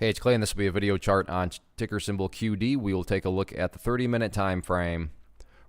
Hey, it's Clay, and this will be a video chart on ticker symbol QD. We will take a look at the 30-minute time frame.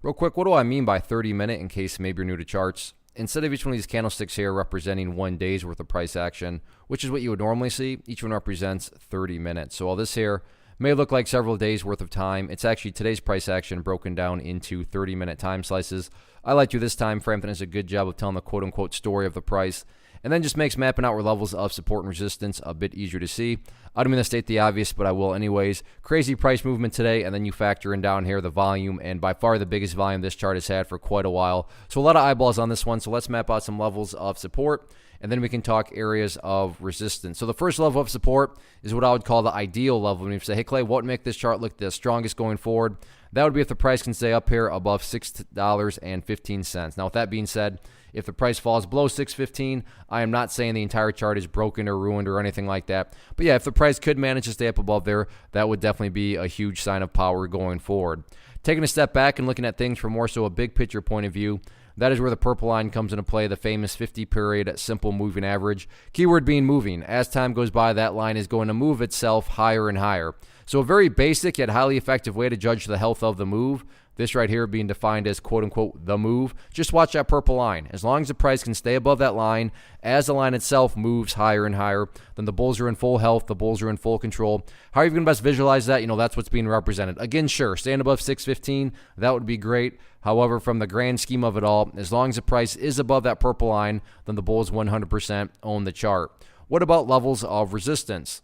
Real quick, what do I mean by 30-minute in case maybe you're new to charts? Instead of each one of these candlesticks here representing 1 day's worth of price action, which is what you would normally see, each one represents 30 minutes. So all this here may look like several days worth of time. It's actually today's price action broken down into 30-minute time slices. I like to this time frame that does a good job of telling the quote-unquote story of the price, and then just makes mapping out where levels of support and resistance a bit easier to see. I don't mean to state the obvious, but I will anyways. Crazy price movement today, and then you factor in down here the volume, and by far the biggest volume this chart has had for quite a while. So a lot of eyeballs on this one, so let's map out some levels of support, and then we can talk areas of resistance. So the first level of support is what I would call the ideal level. When you say, hey Clay, what would make this chart look the strongest going forward? That would be if the price can stay up here above $6.15. Now with that being said, if the price falls below $6.15, I am not saying the entire chart is broken or ruined or anything like that. But yeah, if the price could manage to stay up above there, that would definitely be a huge sign of power going forward. Taking a step back and looking at things from more so a big picture point of view, that is where the purple line comes into play, the famous 50-period simple moving average. Keyword being moving. As time goes by, that line is going to move itself higher and higher. So a very basic yet highly effective way to judge the health of the move, this right here being defined as quote-unquote the move, just watch that purple line. As long as the price can stay above that line, as the line itself moves higher and higher, then the bulls are in full health, the bulls are in full control. How are you going to best visualize that? That's what's being represented. Again, sure, staying above 615, that would be great. However, from the grand scheme of it all, as long as the price is above that purple line, then the bulls 100% own the chart. What about levels of resistance?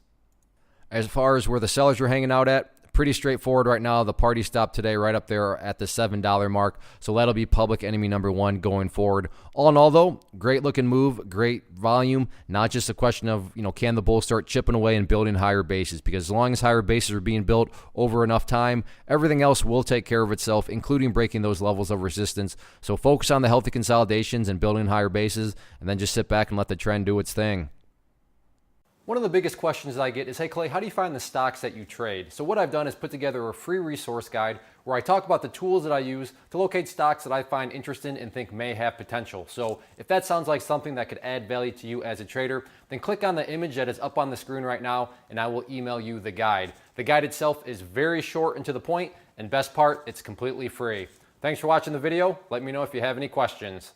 As far as where the sellers are hanging out at, pretty straightforward right now. The party stopped today right up there at the $7 mark. So that'll be public enemy number one going forward. All in all, though, great looking move, great volume. Not just a question of, can the bulls start chipping away and building higher bases? Because as long as higher bases are being built over enough time, everything else will take care of itself, including breaking those levels of resistance. So focus on the healthy consolidations and building higher bases, and then just sit back and let the trend do its thing. One of the biggest questions that I get is, hey Clay, how do you find the stocks that you trade? So what I've done is put together a free resource guide where I talk about the tools that I use to locate stocks that I find interesting and think may have potential. So if that sounds like something that could add value to you as a trader, then click on the image that is up on the screen right now and I will email you the guide. The guide itself is very short and to the point, and best part, it's completely free. Thanks for watching the video. Let me know if you have any questions.